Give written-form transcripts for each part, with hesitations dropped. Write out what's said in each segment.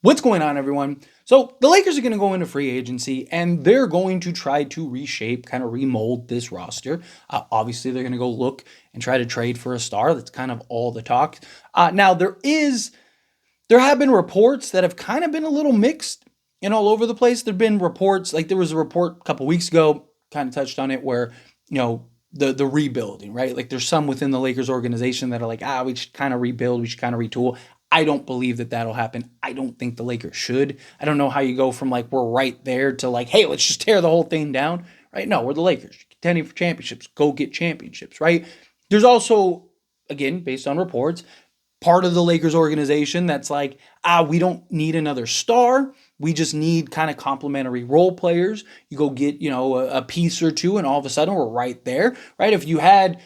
What's going on, everyone? So the Lakers are going to go into free agency and they're going to try to reshape, kind of remold this roster. Obviously, they're going to go look and try to trade for a star. That's kind of all the talk. Now, there have been reports that have kind of been a little mixed and all over the place. There've been reports, like there was a report a couple weeks ago, kind of touched on it, where the rebuilding, right? Like there's some within the Lakers organization that are like, we should kind of rebuild, we should kind of retool. I don't believe that that'll happen. I don't think the Lakers should. I don't know how you go from like, we're right there to like, hey, let's just tear the whole thing down, right? No, we're the Lakers. Contending for championships. Go get championships, right? There's also, again, based on reports, part of the Lakers organization that's like, we don't need another star. We just need kind of complementary role players. You go get, a piece or two, and all of a sudden we're right there, right? If you had,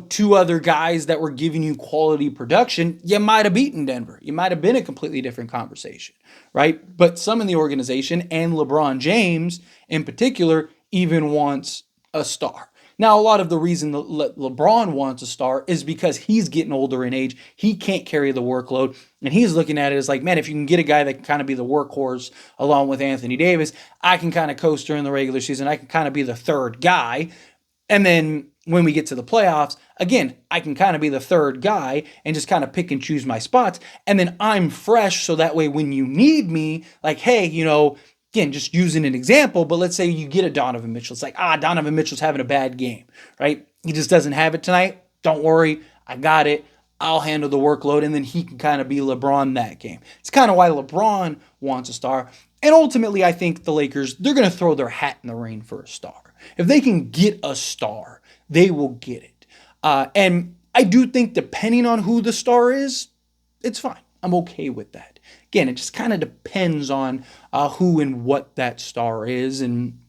two other guys that were giving you quality production, you might have beaten Denver. You might have been a completely different conversation, right? But some in the organization, and LeBron James in particular, even wants a star. Now, a lot of the reason that LeBron wants a star is because he's getting older in age. He can't carry the workload. And he's looking at it as like, man, if you can get a guy that can kind of be the workhorse along with Anthony Davis, I can kind of coast during the regular season. I can kind of be the third guy. And then when we get to the playoffs, again, I can kind of be the third guy and just kind of pick and choose my spots. And then I'm fresh. So that way, when you need me, like, hey, again, just using an example, but let's say you get a Donovan Mitchell. It's like, Donovan Mitchell's having a bad game, right? He just doesn't have it tonight. Don't worry. I got it. I'll handle the workload. And then he can kind of be LeBron that game. It's kind of why LeBron wants a star. And ultimately, I think the Lakers, they're going to throw their hat in the ring for a star. If they can get a star, they will get it. And I do think depending on who the star is, it's fine. I'm okay with that. Again, it just kind of depends on who and what that star is and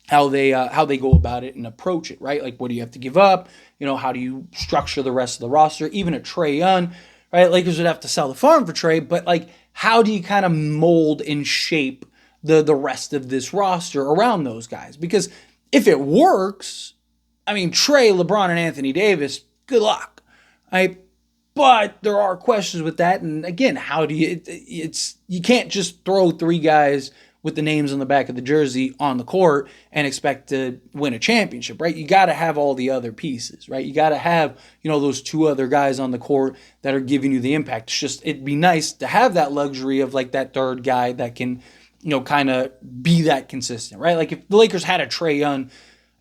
how they go about it and approach it, right? Like, what do you have to give up? How do you structure the rest of the roster? Even a Trae Young, right? Lakers would have to sell the farm for Trae, but like, how do you kind of mold and shape the rest of this roster around those guys? Because if it works, I mean, Trae, LeBron, and Anthony Davis, good luck, right? But there are questions with that. And again, how do you can't just throw three guys with the names on the back of the jersey on the court and expect to win a championship, right? You got to have all the other pieces, right? You got to have, those two other guys on the court that are giving you the impact. It'd be nice to have that luxury of like that third guy that can, kind of be that consistent, right? Like if the Lakers had a Trae Young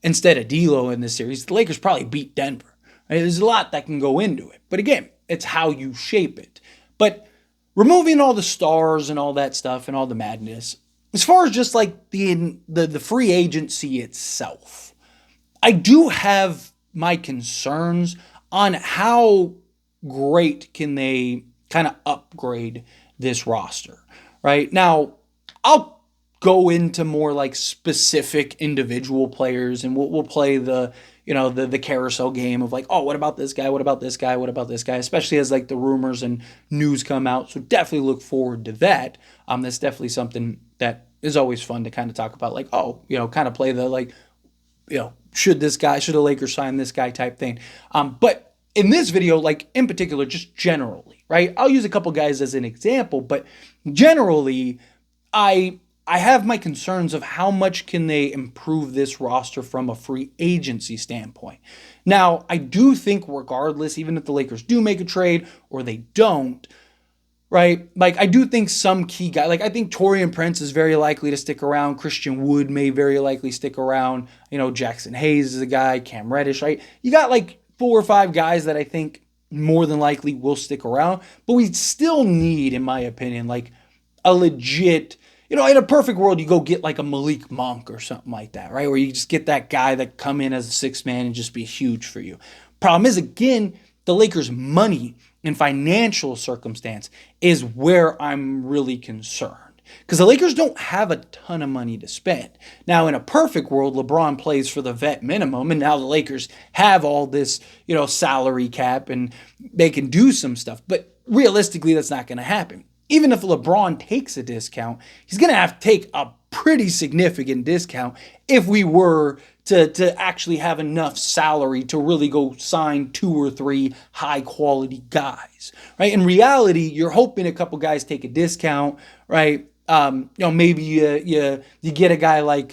instead of D'Lo in this series, the Lakers probably beat Denver. Right? There's a lot that can go into it. But again, it's how you shape it. But removing all the stars and all that stuff and all the madness, as far as just like the free agency itself, I do have my concerns on how great can they kind of upgrade this roster, right? Now, I'll go into more like specific individual players and we'll play the carousel game of like, what about this guy? What about this guy? What about this guy? Especially as like the rumors and news come out. So definitely look forward to that. That's definitely something that is always fun to kind of talk about, like, kind of play the like, should the Lakers sign this guy type thing. But in this video, like in particular, just generally, right? I'll use a couple guys as an example, but generally, I have my concerns of how much can they improve this roster from a free agency standpoint. Now, I do think regardless, even if the Lakers do make a trade or they don't, right? Like, I do think some key guy, like I think Taurean Prince is very likely to stick around. Christian Wood may very likely stick around. Jackson Hayes is a guy, Cam Reddish, right? You got like 4 or 5 guys that I think more than likely will stick around, but we still need, in my opinion, like a legit, in a perfect world, you go get like a Malik Monk or something like that, right? Where you just get that guy that come in as a sixth man and just be huge for you. Problem is, again, the Lakers' money and financial circumstance is where I'm really concerned. Because the Lakers don't have a ton of money to spend. Now, in a perfect world, LeBron plays for the vet minimum, and now the Lakers have all this, salary cap, and they can do some stuff. But realistically, that's not going to happen. Even if LeBron takes a discount, he's going to have to take a pretty significant discount if we were to actually have enough salary to really go sign 2 or 3 high quality guys, right? In reality, you're hoping a couple guys take a discount, right? Maybe you get a guy like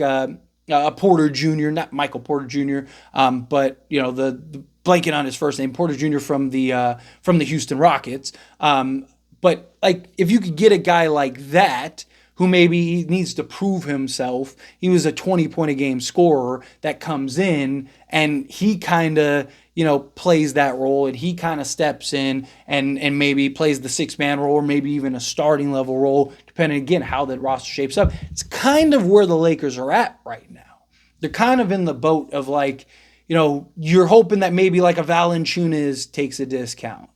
Porter Jr., not Michael Porter Jr., but the blanking on his first name, Porter Jr. From the Houston Rockets. But like if you could get a guy like that who maybe needs to prove himself. He was a 20-point a game scorer that comes in and he kind of, plays that role and he kind of steps in and maybe plays the 6-man role or maybe even a starting level role, depending again how the roster shapes up. It's kind of where the Lakers are at right now. They're kind of in the boat of like, you're hoping that maybe like a Valanciunas takes a discount.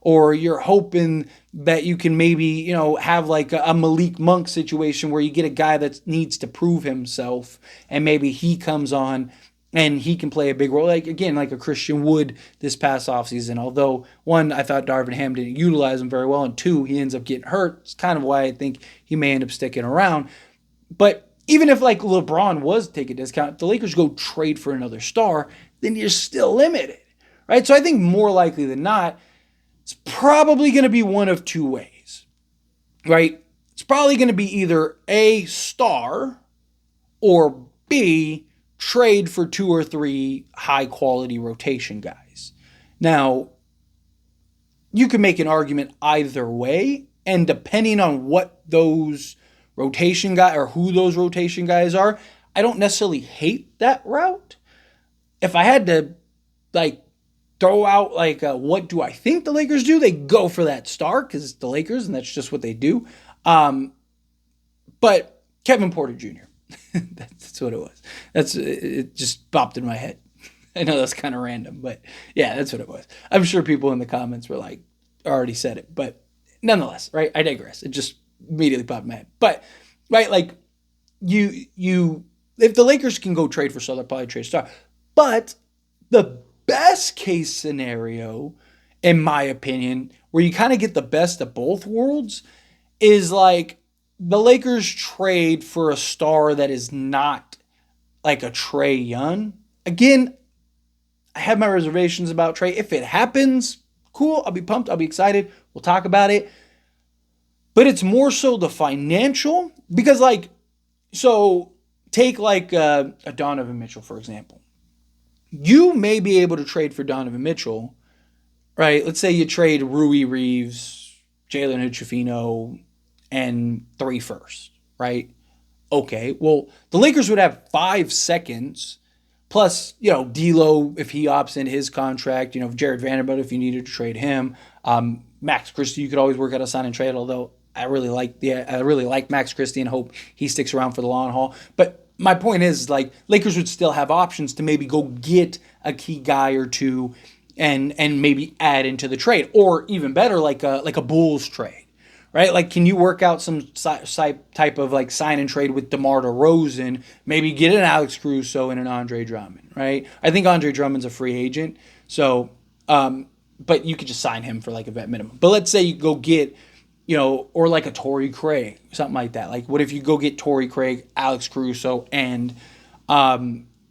Or you're hoping that you can maybe, have like a Malik Monk situation where you get a guy that needs to prove himself and maybe he comes on and he can play a big role. Like, again, like a Christian Wood this past offseason. Although, one, I thought Darvin Ham didn't utilize him very well, and two, he ends up getting hurt. It's kind of why I think he may end up sticking around. But even if like LeBron was to take a discount, if the Lakers go trade for another star, then you're still limited, right? So I think more likely than not, it's probably going to be one of two ways, right? It's probably going to be either A, star, or B, trade for 2 or 3 high-quality rotation guys. Now, you can make an argument either way, and depending on what those rotation guys or who those rotation guys are, I don't necessarily hate that route. If I had to, throw out what do I think the Lakers do, they go for that star because it's the Lakers and that's just what they do. But Kevin Porter Jr. That's what it was. It just popped in my head. I know that's kind of random, but yeah, that's what it was. I'm sure people in the comments were like, already said it, but nonetheless, right? I digress. It just immediately popped in my head. But right, like you if the Lakers can go trade for star, they'll probably trade star. But the best case scenario, in my opinion, where you kind of get the best of both worlds, is like the Lakers trade for a star that is not like a Trae Young. Again, I have my reservations about Trae. If it happens, cool. I'll be pumped. I'll be excited. We'll talk about it. But it's more so the financial because so take a Donovan Mitchell, for example. You may be able to trade for Donovan Mitchell, right? Let's say you trade Rui Reeves, Jalen Hood-Schifino, and 3 firsts, right? Okay, well, the Lakers would have 5 seconds, plus, D'Lo if he opts into his contract, Jared Vanderbilt if you needed to trade him, Max Christie you could always work out a sign and trade, although I really like Max Christie and hope he sticks around for the long haul. But my point is, Lakers would still have options to maybe go get a key guy or two and maybe add into the trade. Or even better, like a Bulls trade, right? Like, can you work out some type of sign and trade with DeMar DeRozan, maybe get an Alex Caruso and an Andre Drummond, right? I think Andre Drummond's a free agent, so but you could just sign him for a vet minimum. But let's say you go get or like a Torrey Craig, something like that. Like, what if you go get Torrey Craig, Alex Caruso, and a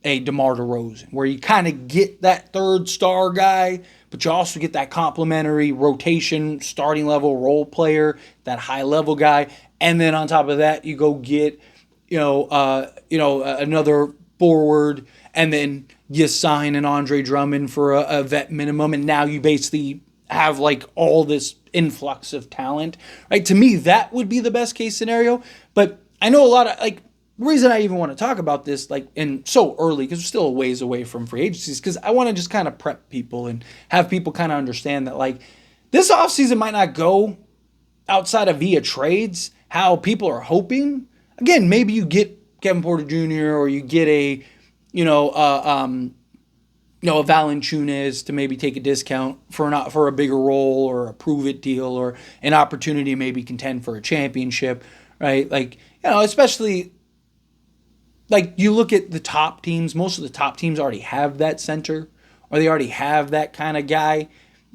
DeMar DeRozan, where you kind of get that third star guy, but you also get that complimentary rotation, starting level role player, that high level guy, and then on top of that, you go get another forward, and then you sign an Andre Drummond for a vet minimum, and now you basically have all this influx of talent, right? To me, that would be the best case scenario. But I know a lot of the reason I even want to talk about this and so early, because we're still a ways away from free agencies, because I want to just kind of prep people and have people kind of understand that this offseason might not go outside of via trades how people are hoping. Again, maybe you get Kevin Porter Jr. or you get a Valanciunas to maybe take a discount for a bigger role or a prove-it deal or an opportunity to maybe contend for a championship, right? Especially you look at the top teams, most of the top teams already have that center or they already have that kind of guy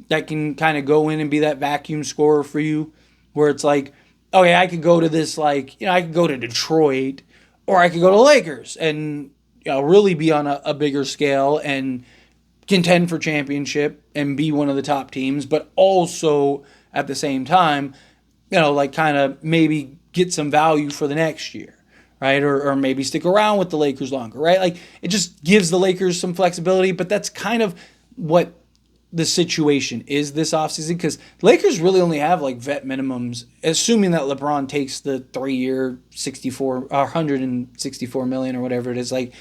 that can kind of go in and be that vacuum scorer for you where it's I could go to this, I could go to Detroit or I could go to Lakers and really be on a bigger scale and contend for championship and be one of the top teams, but also at the same time, like kind of maybe get some value for the next year, right? Or maybe stick around with the Lakers longer, right? Like it just gives the Lakers some flexibility, but that's kind of what the situation is this offseason because Lakers really only have like vet minimums, assuming that LeBron takes the 3-year 164 million or whatever it is. Like,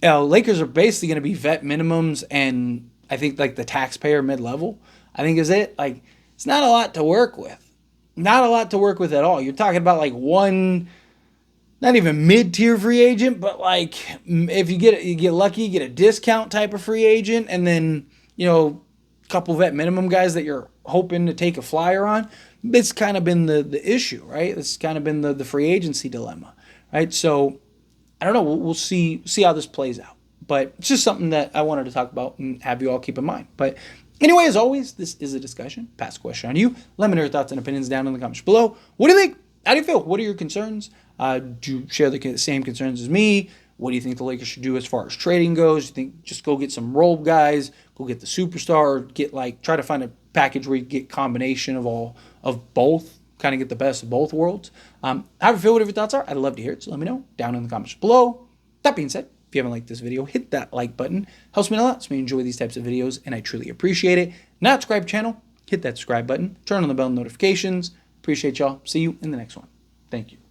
Lakers are basically going to be vet minimums, and I think like the taxpayer mid level, I think is it. Like, it's not a lot to work with, not a lot to work with at all. You're talking about like one, not even mid tier free agent, but like if you get lucky, you get a discount type of free agent, and then a couple vet minimum guys that you're hoping to take a flyer on. It's kind of been the issue, right? It's kind of been the free agency dilemma, right? So I don't know. We'll see how this plays out. But it's just something that I wanted to talk about and have you all keep in mind. But anyway, as always, this is a discussion. Pass a question on you. Let me know your thoughts and opinions down in the comments below. What do you think? How do you feel? What are your concerns? Do you share the same concerns as me? What do you think the Lakers should do as far as trading goes? Do you think just go get some role guys, go get the superstar, or try to find a package where you get combination of both, kind of get the best of both worlds? How do you feel? Whatever your thoughts are, I'd love to hear it. So let me know down in the comments below. That being said, if you haven't liked this video, hit that like button. Helps me a lot. Helps me enjoy these types of videos, and I truly appreciate it. Not subscribe to the channel, hit that subscribe button. Turn on the bell notifications. Appreciate y'all. See you in the next one. Thank you.